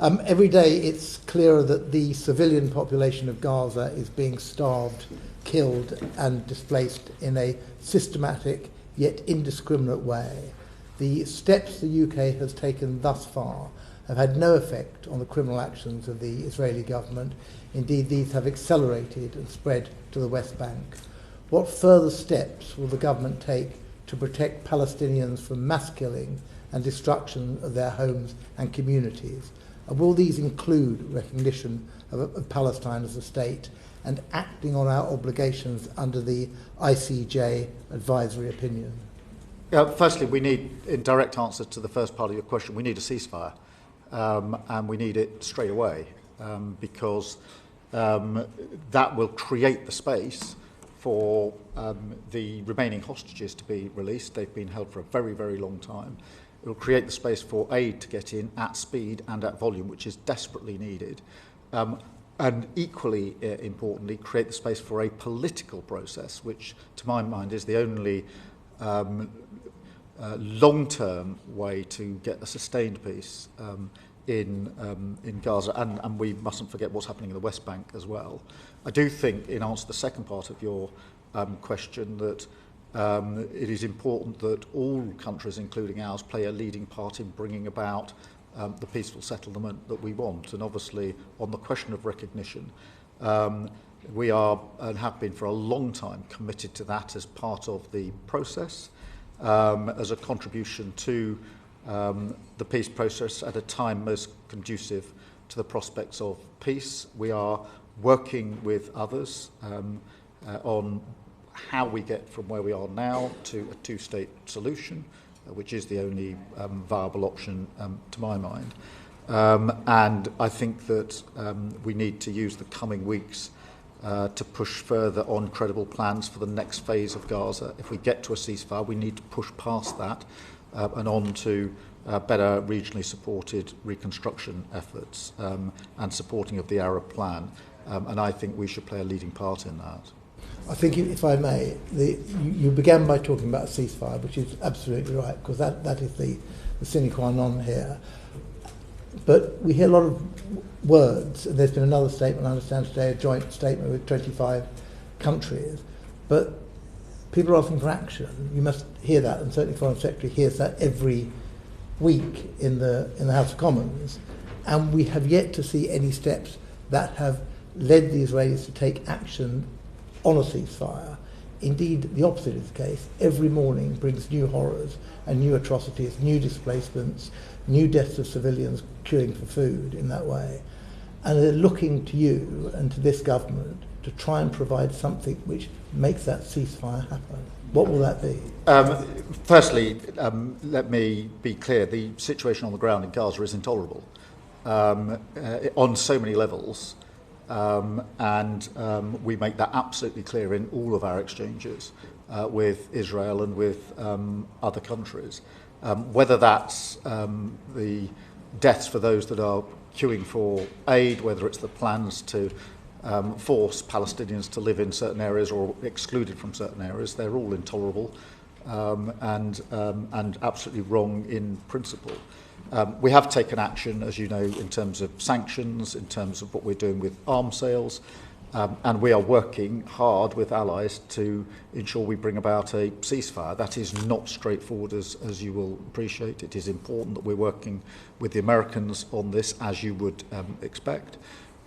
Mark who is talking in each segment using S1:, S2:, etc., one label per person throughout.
S1: Every day it's clearer that the civilian population of Gaza is being starved, killed and displaced in a systematic yet indiscriminate way. The steps the UK has taken thus far have had no effect on the criminal actions of the Israeli government. Indeed, these have accelerated and spread to the West Bank. What further steps will the government take to protect Palestinians from mass killing and destruction of their homes and communities? And will these include recognition of Palestine as a state and acting on our obligations under the ICJ advisory opinion?
S2: Firstly, we need, in direct answer to the first part of your question, we need a ceasefire. And we need it straight away because that will create the space for the remaining hostages to be released. They've been held for a very, very long time. It will create the space for aid to get in at speed and at volume, which is desperately needed. And equally importantly, create the space for a political process, which to my mind is the only long-term way to get a sustained peace in Gaza, and we mustn't forget what's happening in the West Bank as well. I do think, in answer to the second part of your question, that it is important that all countries, including ours, play a leading part in bringing about the peaceful settlement that we want. And obviously, on the question of recognition, we are and have been for a long time committed to that as part of the process. As a contribution to the peace process at a time most conducive to the prospects of peace. We are working with others on how we get from where we are now to a two-state solution, which is the only viable option to my mind. And I think that we need to use the coming weeks to push further on credible plans for the next phase of Gaza. If we get to a ceasefire, we need to push past that and on to better regionally supported reconstruction efforts and supporting of the Arab plan. And I think we should play a leading part in that.
S1: I think, if I may, you began by talking about a ceasefire, which is absolutely right, because that is the sine qua non here. But we hear a lot of words, and there's been another statement, I understand today, a joint statement with 25 countries, but people are asking for action. You must hear that, and certainly the Foreign Secretary hears that every week in the House of Commons, and we have yet to see any steps that have led the Israelis to take action on a ceasefire. Indeed, the opposite is the case. Every morning brings new horrors and new atrocities, new displacements, new deaths of civilians queuing for food in that way. And they're looking to you and to this government to try and provide something which makes that ceasefire happen. What will that be?
S2: Firstly, let me be clear. The situation on the ground in Gaza is intolerable on so many levels. And we make that absolutely clear in all of our exchanges with Israel and with other countries. Whether that's the deaths for those that are queuing for aid, whether it's the plans to force Palestinians to live in certain areas or excluded from certain areas, they're all intolerable and absolutely wrong in principle. We have taken action, as you know, in terms of sanctions, in terms of what we're doing with arms sales, and we are working hard with allies to ensure we bring about a ceasefire. That is not straightforward, as you will appreciate. It is important that we're working with the Americans on this, as you would expect.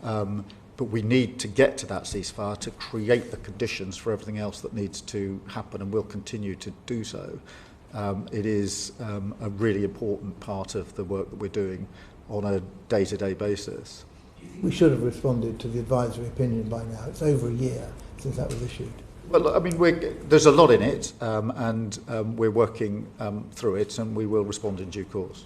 S2: But we need to get to that ceasefire to create the conditions for everything else that needs to happen, and we'll continue to do so. It is a really important part of the work that we're doing on a day-to-day basis.
S1: We should have responded to the advisory opinion by now. It's over a year since that was issued.
S2: Well, I mean, there's a lot in it, and we're working through it, and we will respond in due course.